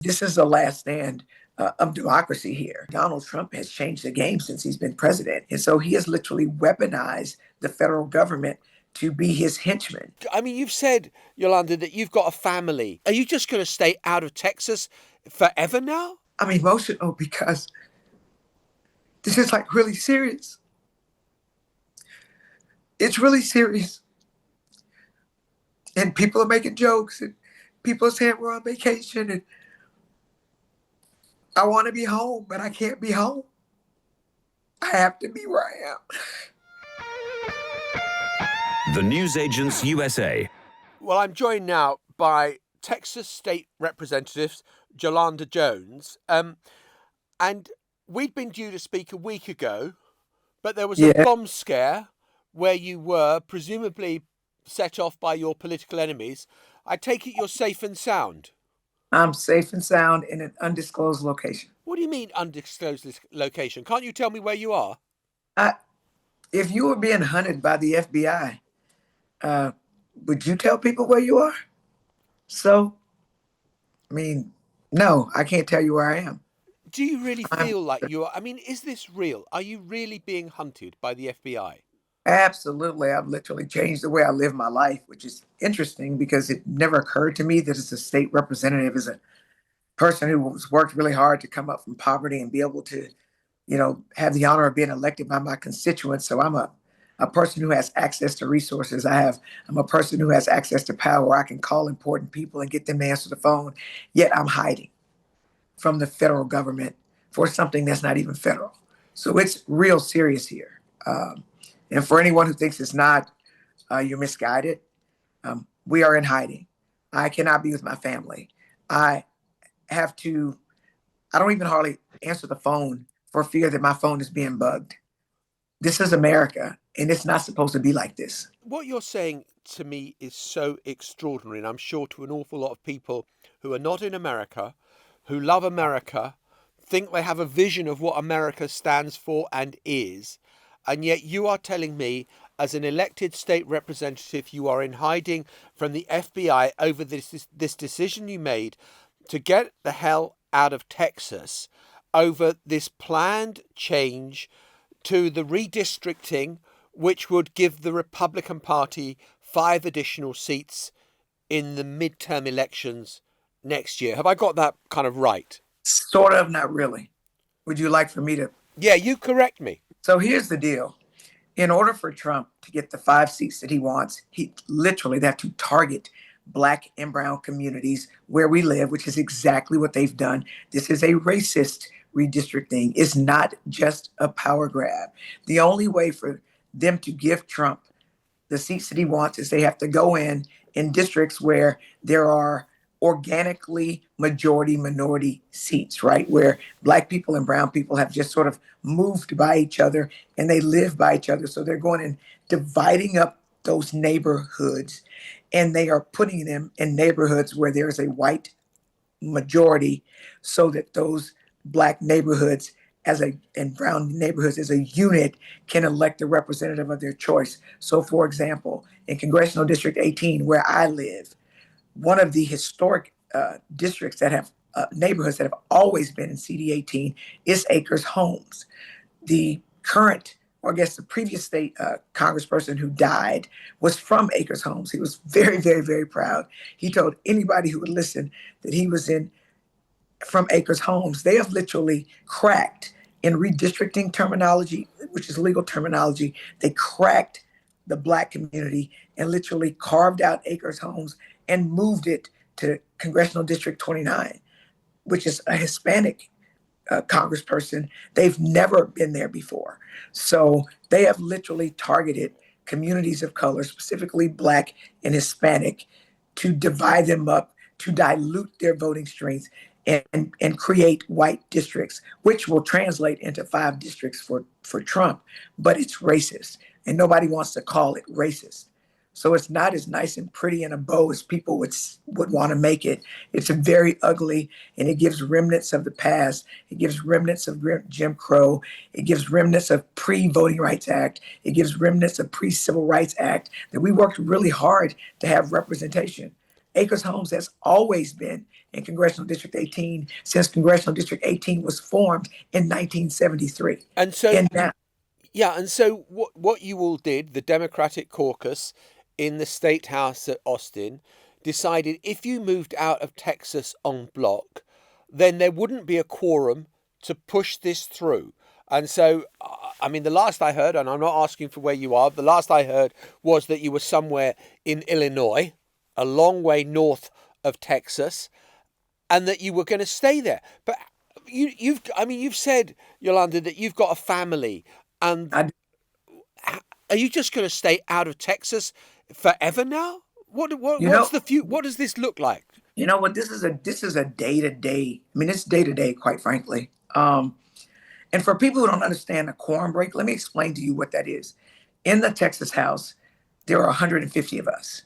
This is the last stand of democracy here. Donald Trump has changed the game since he's been president. And so he has literally weaponized the federal government to be his henchman. I mean, you've said, Yolanda, that you've got a family. Are you just going to stay out of Texas forever now? I'm emotional because this is like really serious. It's really serious. And people are making jokes and people are saying we're on vacation and I want to be home, but I can't be home. I have to be where I am. The News Agents USA. Well, I'm joined now by Texas State Representative Jolanda Jones. And we'd been due to speak a week ago, but there was a bomb scare where you were presumably set off by your political enemies. I take it you're safe and sound. I'm safe and sound in an undisclosed location. What do you mean undisclosed location? Can't you tell me where you are? If you were being hunted by the FBI, would you tell people where you are? So, I mean, no, I can't tell you where I am. Do you really feel like you are? I mean, is this real? Are you really being hunted by the FBI? Absolutely. I've literally changed the way I live my life, which is interesting because it never occurred to me that as a state representative, as a person who has worked really hard to come up from poverty and be able to, have the honor of being elected by my constituents. So I'm a person who has access to resources. I'm a person who has access to power. I can call important people and get them to answer the phone, yet I'm hiding from the federal government for something that's not even federal. So it's real serious here. And for anyone who thinks it's not, you're misguided. We are in hiding. I cannot be with my family. I don't even hardly answer the phone for fear that my phone is being bugged. This is America, and it's not supposed to be like this. What you're saying to me is so extraordinary, and I'm sure to an awful lot of people who are not in America, who love America, think they have a vision of what America stands for and is. And yet you are telling me, as an elected state representative, you are in hiding from the FBI over this decision you made to get the hell out of Texas over this planned change to the redistricting, which would give the Republican Party 5 additional seats in the midterm elections next year. Have I got that kind of right? Sort of, not really. Would you like for me to? Yeah, you correct me. So here's the deal. In order for Trump to get the 5 seats that he wants, they have to target Black and brown communities where we live, which is exactly what they've done. This is a racist redistricting. It's not just a power grab. The only way for them to give Trump the seats that he wants is they have to go in districts where there are organically majority minority seats, right? Where Black people and brown people have just sort of moved by each other and they live by each other. So they're going and dividing up those neighborhoods and they are putting them in neighborhoods where there's a white majority so that those Black neighborhoods and brown neighborhoods as a unit can elect a representative of their choice. So for example, in Congressional District 18, where I live, one of the historic districts that have neighborhoods that have always been in CD 18 is Acres Homes. The current, or I guess the previous state congressperson who died was from Acres Homes. He was very, very, very proud. He told anybody who would listen that he was from Acres Homes. They have literally cracked in redistricting terminology, which is legal terminology. They cracked the Black community and literally carved out Acres Homes and moved it to Congressional District 29, which is a Hispanic congressperson. They've never been there before. So they have literally targeted communities of color, specifically Black and Hispanic, to divide them up, to dilute their voting strength and create white districts, which will translate into 5 districts for Trump. But it's racist, and nobody wants to call it racist. So it's not as nice and pretty in a bow as people would want to make it. It's very ugly, and it gives remnants of the past. It gives remnants of Jim Crow. It gives remnants of pre-Voting Rights Act. It gives remnants of pre-Civil Rights Act that we worked really hard to have representation. Acres Homes has always been in Congressional District 18 since Congressional District 18 was formed in 1973. And so, And now, yeah, and so what you all did, the Democratic caucus in the state house at Austin, decided if you moved out of Texas en bloc, then there wouldn't be a quorum to push this through. And so, I mean, the last I heard, and I'm not asking for where you are, the last I heard was that you were somewhere in Illinois, a long way north of Texas, and that you were going to stay there. But you've said, Yolanda, that you've got a family, and I, are you just going to stay out of Texas forever now? you know, What does this look like? you know what? This is a day to day. I mean, it's day to day, quite frankly. And for people who don't understand a quorum break, let me explain to you what that is. In the Texas House, there are 150 of us.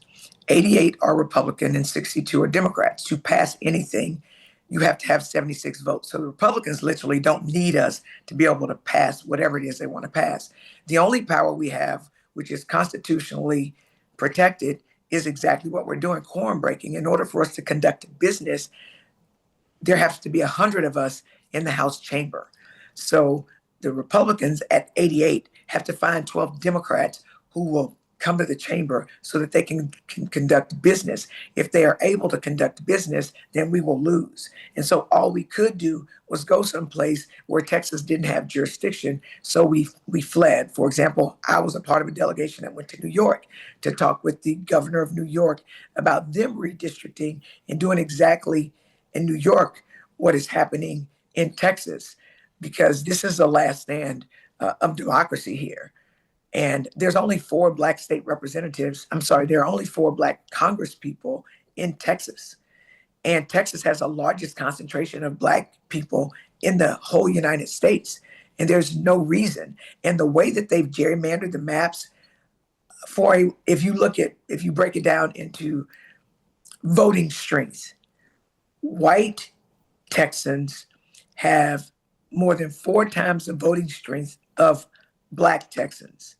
88 are Republican and 62 are Democrats. To pass anything, you have to have 76 votes. So the Republicans literally don't need us to be able to pass whatever it is they want to pass. The only power we have, which is constitutionally protected, is exactly what we're doing, quorum breaking. In order for us to conduct business, there has to be 100 of us in the House chamber. So the Republicans at 88 have to find 12 Democrats who will come to the chamber so that they can conduct business. If they are able to conduct business, then we will lose. And so all we could do was go someplace where Texas didn't have jurisdiction. So we fled. For example, I was a part of a delegation that went to New York to talk with the governor of New York about them redistricting and doing exactly in New York what is happening in Texas, because this is the last stand of democracy here. And there's only 4 black state representatives. I'm sorry, there are only 4 black Congress people in Texas. And Texas has the largest concentration of black people in the whole United States. And there's no reason. And the way that they've gerrymandered the maps if you break it down into voting strengths, white Texans have more than 4 times the voting strength of black Texans.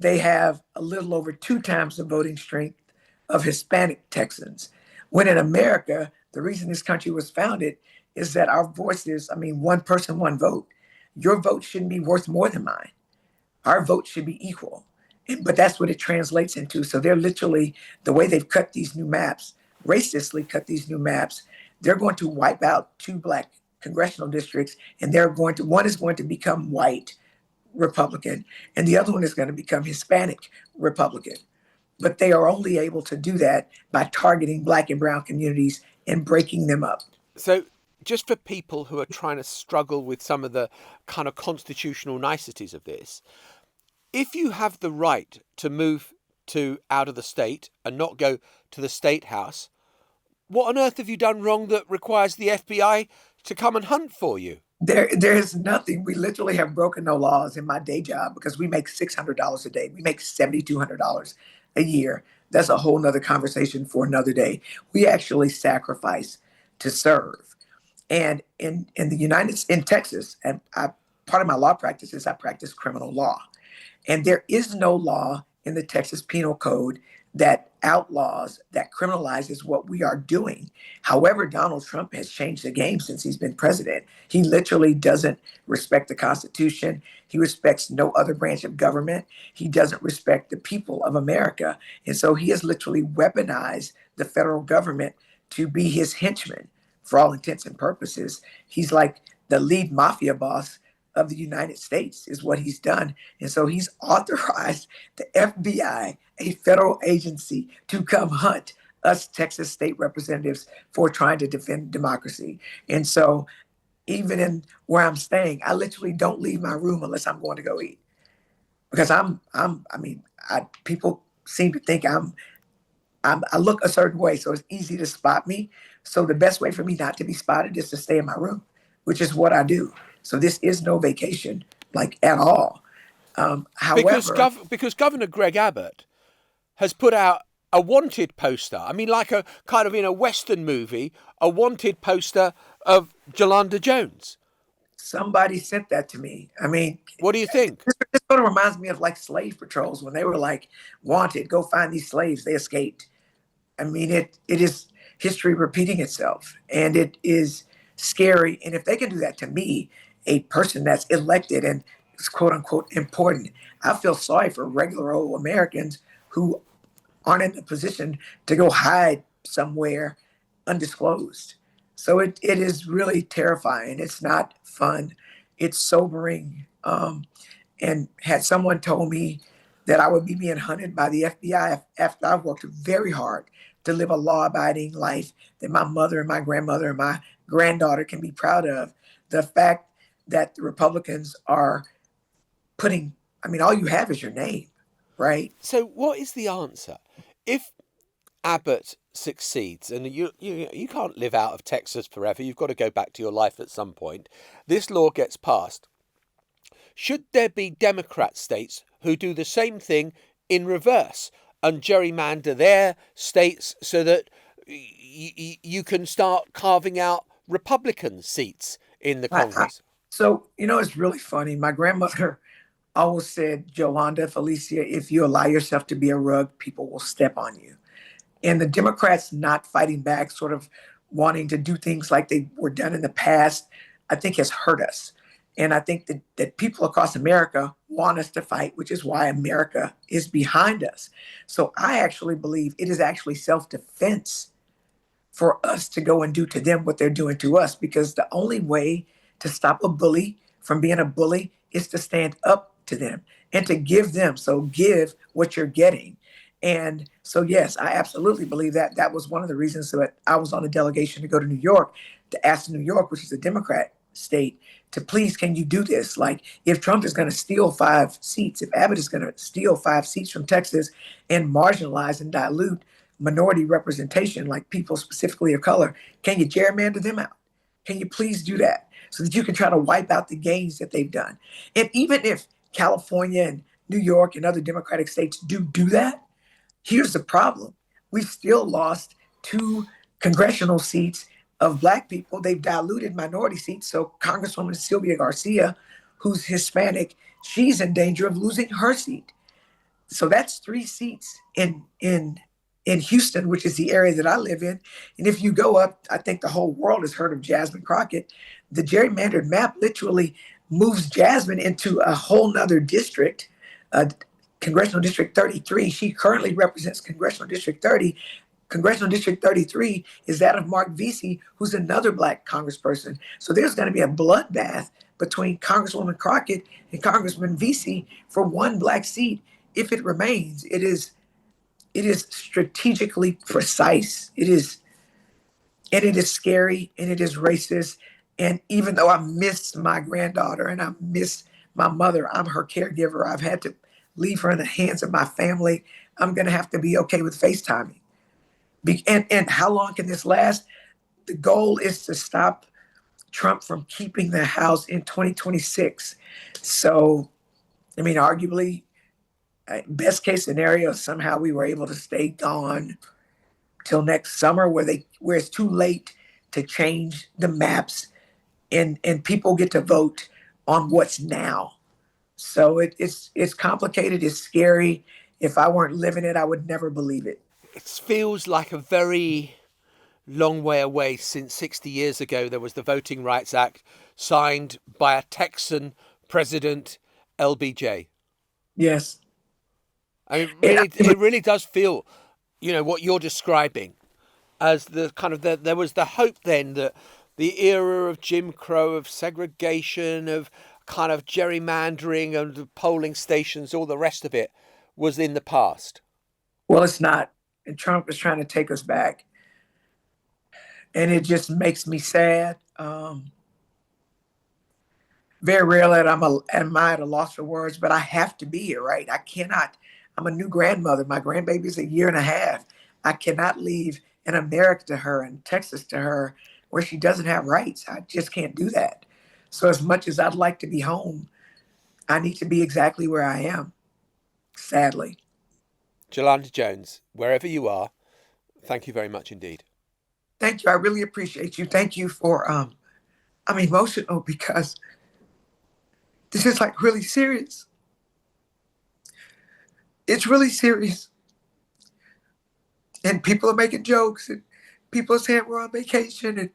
They have a little over 2 times the voting strength of Hispanic Texans. When in America, the reason this country was founded is that our voices, I mean, one person, one vote. Your vote shouldn't be worth more than mine. Our vote should be equal. But that's what it translates into. So they're literally, the way they've cut these new maps, racistly cut these new maps, they're going to wipe out 2 black congressional districts, and one is going to become white Republican, and the other one is going to become Hispanic Republican. But they are only able to do that by targeting black and brown communities and breaking them up. So, just for people who are trying to struggle with some of the kind of constitutional niceties of this, if you have the right to move to out of the state and not go to the state house, what on earth have you done wrong that requires the FBI to come and hunt for you? There is nothing. We literally have broken no laws in my day job because we make $600 a day. We make $7,200 a year. That's a whole nother conversation for another day. We actually sacrifice to serve. And in Texas, and part of my law practice is I practice criminal law. And there is no law in the Texas Penal Code that outlaws, that criminalizes what we are doing. However, Donald Trump has changed the game since he's been president. He literally doesn't respect the Constitution. He respects no other branch of government. He doesn't respect the people of America. And so he has literally weaponized the federal government to be his henchman for all intents and purposes. He's like the lead mafia boss of the United States is what he's done. And so he's authorized the FBI, a federal agency, to come hunt us Texas state representatives for trying to defend democracy. And so even in where I'm staying, I literally don't leave my room unless I'm going to go eat. Because people seem to think I look a certain way, so it's easy to spot me. So the best way for me not to be spotted is to stay in my room, which is what I do. So this is no vacation, like at all. However, because Governor Greg Abbott has put out a wanted poster. I mean, like a kind of in a Western movie, a wanted poster of Jolanda Jones. Somebody sent that to me. I mean, what do you think? This sort of reminds me of like slave patrols when they were like, wanted, go find these slaves. They escaped. I mean, it is. history repeating itself. And it is scary. And if they can do that to me, a person that's elected and is quote unquote important, I feel sorry for regular old Americans who aren't in a position to go hide somewhere undisclosed. So it is really terrifying. It's not fun. It's sobering. And had someone told me that I would be being hunted by the FBI after I've worked very hard to live a law abiding life that my mother and my grandmother and my granddaughter can be proud of, the fact that the Republicans are putting, I mean, all you have is your name, right? So, what is the answer? If Abbott succeeds, and you can't live out of Texas forever, you've got to go back to your life at some point, this law gets passed. Should there be Democrat states who do the same thing in reverse and gerrymander their states so that you can start carving out Republican seats in the Congress? So, it's really funny. My grandmother always said, Jolanda, Felicia, if you allow yourself to be a rug, people will step on you. And the Democrats not fighting back, sort of wanting to do things like they were done in the past, I think has hurt us. And I think that people across America want us to fight, which is why America is behind us. So I actually believe it is actually self-defense for us to go and do to them what they're doing to us, because the only way to stop a bully from being a bully is to stand up to them and to give them. So give what you're getting. And so, yes, I absolutely believe that. That was one of the reasons that I was on a delegation to go to New York to ask New York, which is a Democrat state, to please, can you do this? Like, if Trump is going to steal 5 seats, if Abbott is going to steal 5 seats from Texas and marginalize and dilute minority representation, like people specifically of color, can you gerrymander them out? Can you please do that so that you can try to wipe out the gains that they've done? And even if California and New York and other Democratic states do that, here's the problem. We've still lost 2 congressional seats of Black people. They've diluted minority seats. So Congresswoman Sylvia Garcia, who's Hispanic, she's in danger of losing her seat. So that's 3 seats in Houston, which is the area that I live in. And if you go up, I think the whole world has heard of Jasmine Crockett. The gerrymandered map literally moves Jasmine into a whole nother district, Congressional District 33. She currently represents Congressional District 30. Congressional District 33 is that of Mark Vesey, who's another Black congressperson. So there's going to be a bloodbath between Congresswoman Crockett and Congressman Vesey for 1 Black seat. If it remains, it is strategically precise. It is scary, and it is racist. And even though I miss my granddaughter and I miss my mother, I'm her caregiver. I've had to leave her in the hands of my family. I'm going to have to be okay with FaceTiming. And how long can this last? The goal is to stop Trump from keeping the House in 2026. So, I mean, arguably, best case scenario, somehow we were able to stay gone till next summer, where it's too late to change the maps, and people get to vote on what's now. So it's complicated. It's scary. If I weren't living it, I would never believe it. It feels like a very long way away since 60 years ago there was the Voting Rights Act signed by a Texan president, LBJ. Yes. I mean, it really does feel, what you're describing as the kind of there was the hope then that the era of Jim Crow, of segregation, of kind of gerrymandering and polling stations, all the rest of it was in the past. Well, it's not. And Trump is trying to take us back. And it just makes me sad. Very rarely am I at a loss for words, but I have to be here, right? I cannot. I'm a new grandmother. My grandbaby's 1.5 years. I cannot leave in America to her and Texas to her where she doesn't have rights. I just can't do that. So as much as I'd like to be home, I need to be exactly where I am, sadly. Yolanda Jones, wherever you are, thank you very much indeed. Thank you. I really appreciate you. Thank you for, I'm emotional because this is like really serious. It's really serious. And people are making jokes and People are saying we're on vacation and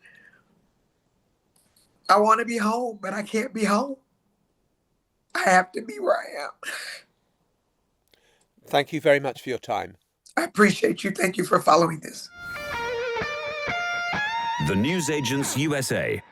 I want to be home, but I can't be home. I have to be where I am. Thank you very much for your time. I appreciate you. Thank you for following this. The Newsagents USA.